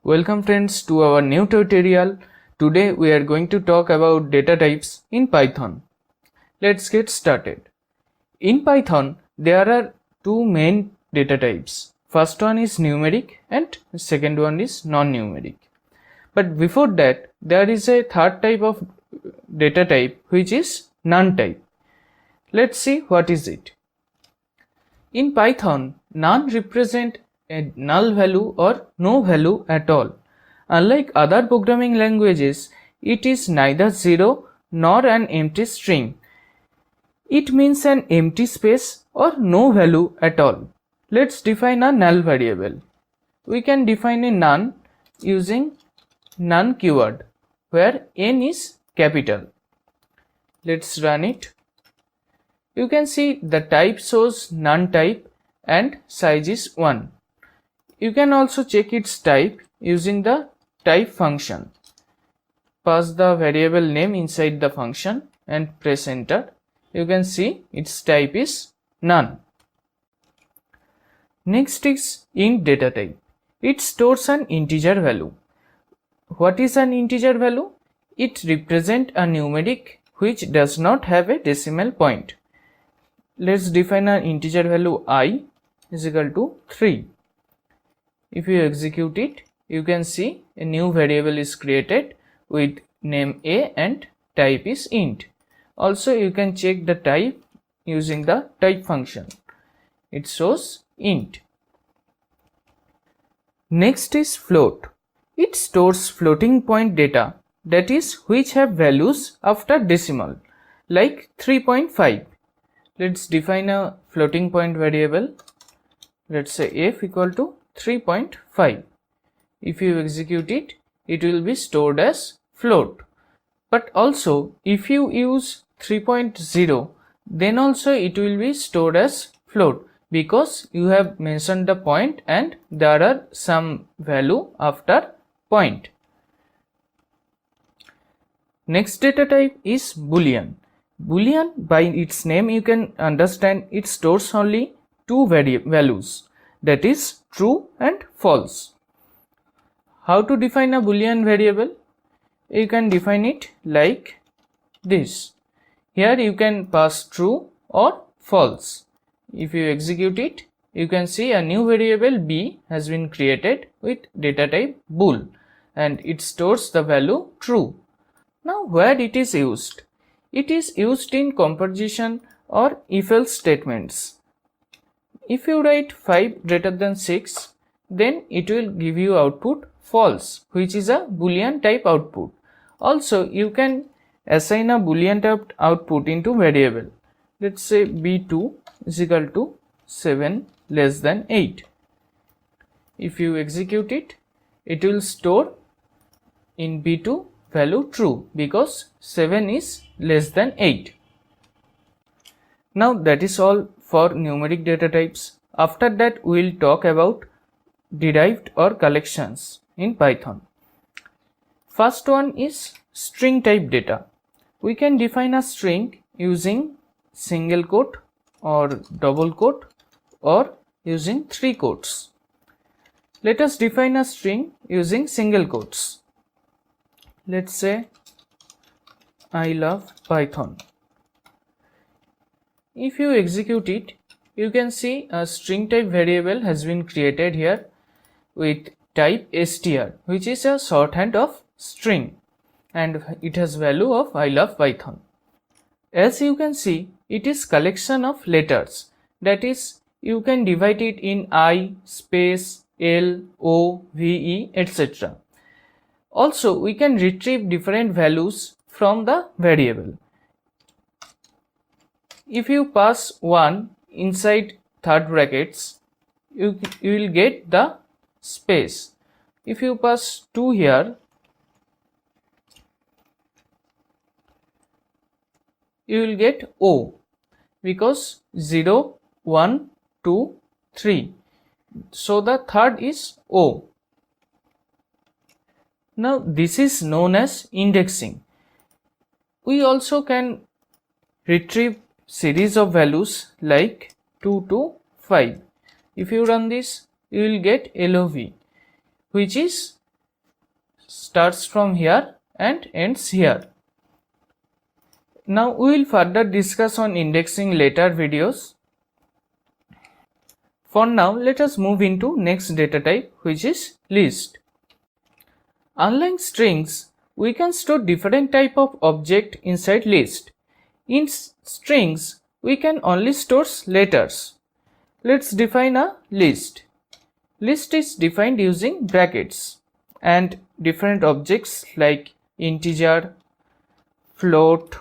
Welcome friends to our new tutorial. Today we are going to talk about data types in Python. Let's get started. In Python there are two main data types. First one is numeric and second one is non-numeric. But before that there is a third type of data type which is none type. Let's see what is it. In Python, none represent a null value or no value at all. Unlike other programming languages, it is neither zero nor an empty string. It means an empty space or no value at all. Let's define a null variable. We can define a none using none keyword where n is capital. Let's run it. You can see the type shows none type and size is 1. You can also check its type using the type function. Pass the variable name inside the function and press enter. You can see its type is none. Next is int data type. It stores an integer value. What is an integer value? It represents a numeric which does not have a decimal point. Let's define an integer value I is equal to 3. If you execute it, you can see a new variable is created with name A and type is int. Also you can check the type using the type function. It shows int. Next is float. It stores floating point data, that is which have values after decimal like 3.5. Let's define a floating point variable. Let's say f equal to 3.5. If you execute it, it will be stored as float. But also if you use 3.0, then also it will be stored as float because you have mentioned the point and there are some value after point. Next data type is Boolean. Boolean, by its name you can understand it stores only two values, that is true and false. How to define a Boolean variable? You can define it like this. Here you can pass true or false. If you execute it, you can see a new variable b has been created with data type bool and it stores the value true. Now where it is used? It is used in composition or if-else statements. If you write 5 greater than 6, then it will give you output false, which is a Boolean type output. Also, you can assign a Boolean type output into variable. Let's say b2 is equal to 7 less than 8. If you execute it, it will store in b2 value true because 7 is less than 8. Now that is all for numeric data types. After that we will talk about derived or collections in Python. First one is string type data. We can define a string using single quote or double quote or using 3 quotes. Let us define a string using single quotes. Let's say I love Python. If you execute it, you can see a string type variable has been created here with type str, which is a shorthand of string, and it has value of I love Python. As you can see, it is collection of letters, that is you can divide it in I, space, L, O, VE, etc. Also we can retrieve different values from the variable. If you pass 1 inside third brackets, you will get the space. If you pass 2 here, you will get O because 0, 1, 2, 3. So the third is O. Now this is known as indexing. We also can retrieve series of values like 2 to 5. If you run this, you will get LOV, which is starts from here and ends here. Now we will further discuss on indexing later videos. For now, let us move into next data type, which is list. Unlike strings, we can store different type of object inside list. In strings, we can only store letters. Let's define a list. List is defined using brackets, and different objects like integer, float,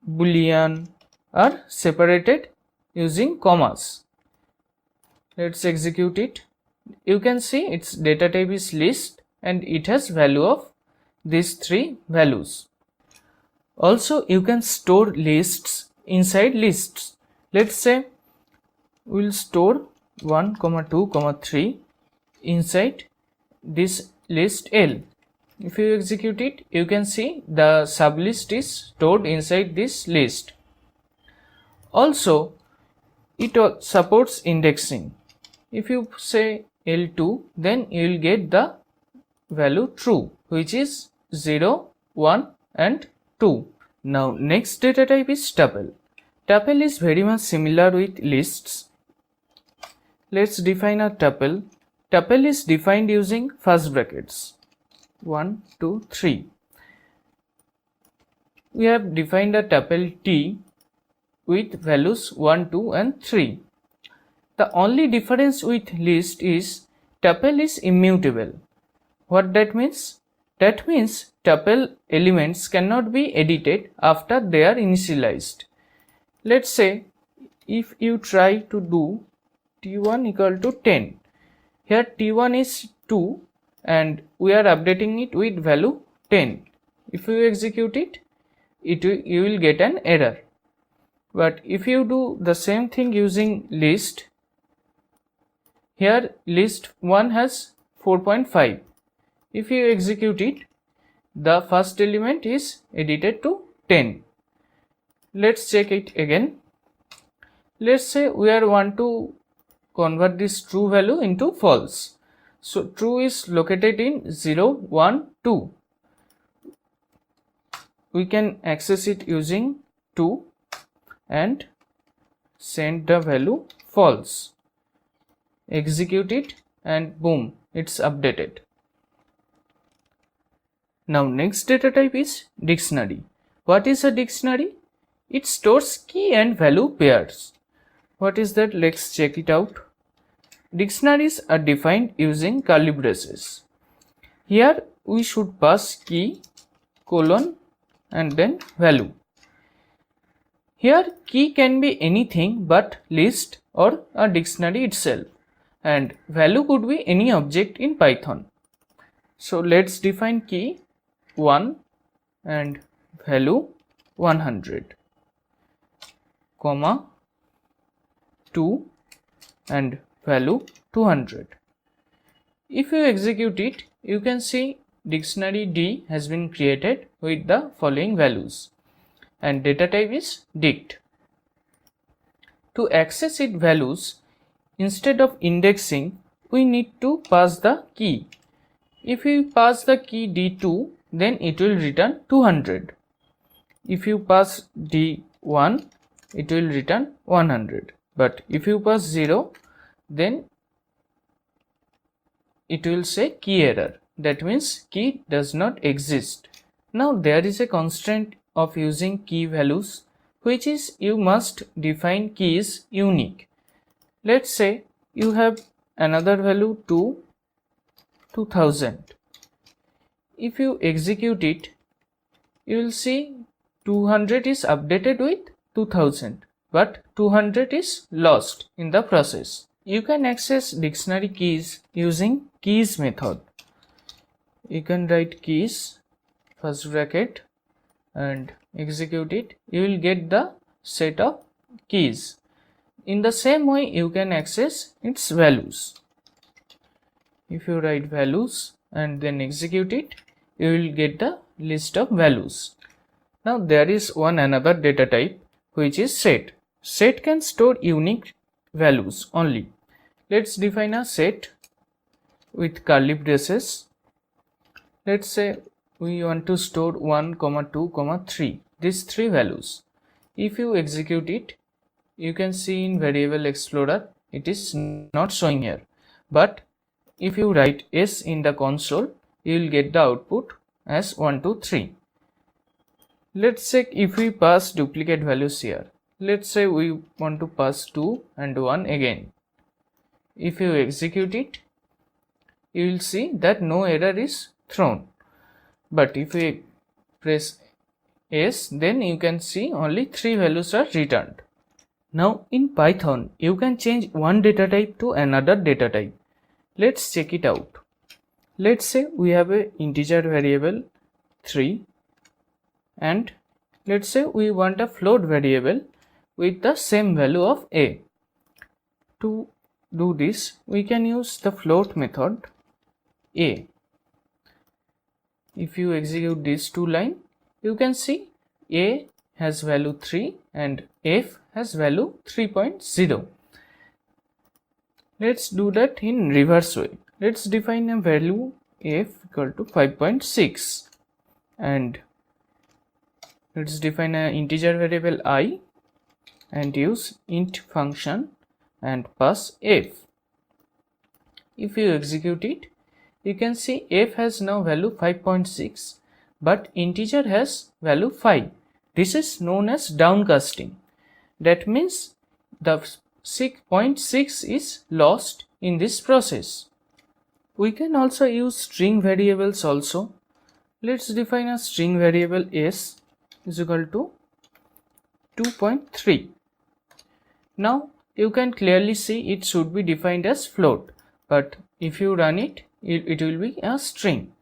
Boolean are separated using commas. Let's execute it. You can see its data type is list and it has value of these three values. Also, you can store lists inside lists. Let's say we'll store 1, 2, 3 inside this list L. If you execute it, you can see the sublist is stored inside this list. Also, it supports indexing. If you say L2, then you will get the value true, which is 0, 1 and 2. Now next data type is tuple. Tuple is very much similar with lists. Let's define a tuple. Tuple is defined using first brackets 1, 2, 3. We have defined a tuple T with values 1, 2 and 3. The only difference with list is tuple is immutable. What that means? That means tuple elements cannot be edited after they are initialized. Let's say if you try to do t1 equal to 10. Here t1 is 2 and we are updating it with value 10. If you execute it, you will get an error. But if you do the same thing using list, here list 1 has 4.5. If you execute it, the first element is edited to 10. Let's check it again. Let's say we want to convert this true value into false. So true is located in 0, 1, 2. We can access it using 2 and send the value false. Execute it and boom, it's updated. Now next data type is dictionary. What is a dictionary? It stores key and value pairs. What is that? Let's check it out. Dictionaries are defined using curly braces. Here we should pass key, colon and then value. Here key can be anything but list or a dictionary itself, and value could be any object in Python. So let's define key 1 and value 100, comma 2 and value 200. If you execute it, you can see dictionary D has been created with the following values and data type is dict. To access its values, instead of indexing, we need to pass the key. If you pass the key D2, then it will return 200. If you pass D1, it will return 100. But if you pass 0, then it will say key error. That means key does not exist. Now there is a constraint of using key values, which is you must define keys unique. Let's say you have another value 2000. If you execute it, you will see 200 is updated with 2000, but 200 is lost in the process. You can access dictionary keys using keys method. You can write keys, first bracket, and execute it. You will get the set of keys. In the same way, you can access its values. If you write values and then execute it, you will get the list of values. Now there is another data type, which is set. Set can store unique values only. Let's define a set with curly braces Let's say we want to store 1, 2, 3, these three values. If you execute it, you can see in variable explorer it is not showing here, but if you write s in the console, you will get the output as 1, 2, 3. Let's check if we pass duplicate values here. Let's say we want to pass 2 and 1 again. If you execute it, you will see that no error is thrown. But if we press S, then you can see only 3 values are returned. Now in Python, you can change one data type to another data type. Let's check it out. Let's say we have an integer variable 3 and let's say we want a float variable with the same value of a. To do this, we can use the float method a. If you execute these two lines, you can see a has value 3 and f has value 3.0. Let's do that in reverse way. Let's define a value f equal to 5.6 and let's define an integer variable I and use int function and pass f. If you execute it, you can see f has now value 5.6 but integer has value 5. This is known as downcasting. That means the 6.6 is lost in this process. We can also use string variables also. Let's define a string variable s is equal to 2.3. Now you can clearly see it should be defined as float, but if you run it, it will be a string.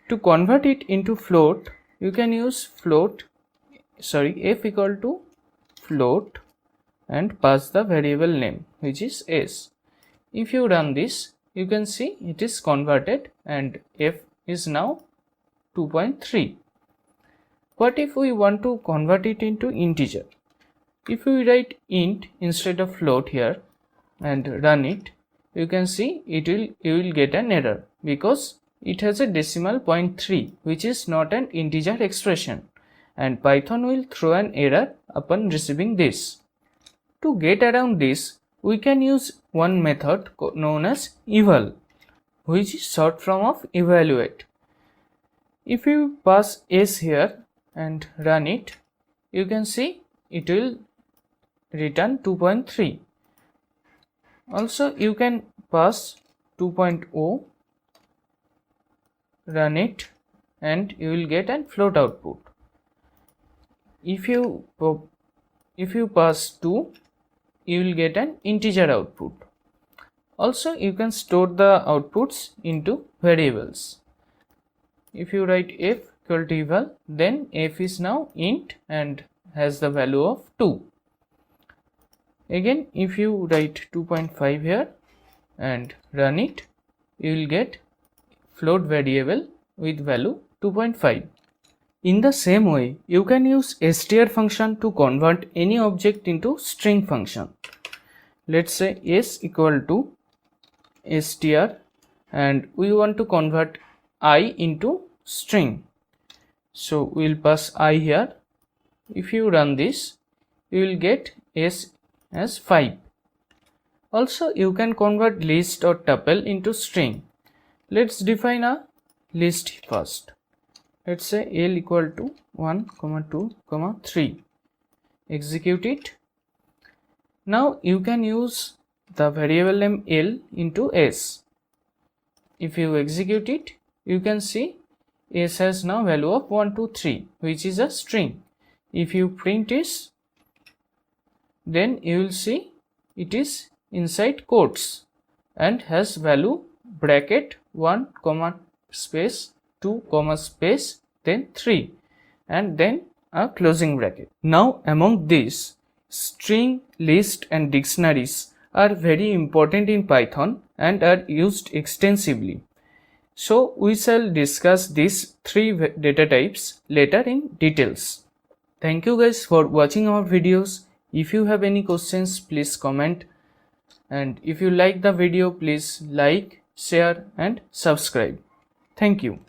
To convert it into float, you can use f equal to float and pass the variable name, which is s. If you run this, you can see it is converted and f is now 2.3. What if we want to convert it into integer? If we write int instead of float here and run it, you can see you will get an error because it has a decimal 0.3, which is not an integer expression, and Python will throw an error upon receiving this. To get around this, we can use one method known as eval, which is short form of evaluate. If you pass s here and run it, you can see it will return 2.3. Also you can pass 2.0, run it, and you will get a float output. If you pass 2, you will get an integer output. Also you can store the outputs into variables. If you write f equal to eval, then f is now int and has the value of 2. Again, if you write 2.5 here and run it, you will get float variable with value 2.5. In the same way, you can use str function to convert any object into string function. Let's say s equal to str and we want to convert I into string. So we will pass I here. If you run this, you will get s as 5. Also you can convert list or tuple into string. Let's define a list first. Let's say L equal to 1, 2, 3. Execute it. Now you can use the variable name L into S. If you execute it, you can see S has now value of 1, 2, 3, which is a string. If you print this, then you will see it is inside quotes and has value bracket 1, space 2, space then 3 and then a closing bracket. Now among these, string, list and dictionaries are very important in Python and are used extensively. So we shall discuss these three data types later in details. Thank you guys for watching our videos. If you have any questions, please comment, and if you like the video, please like, share and subscribe. Thank you.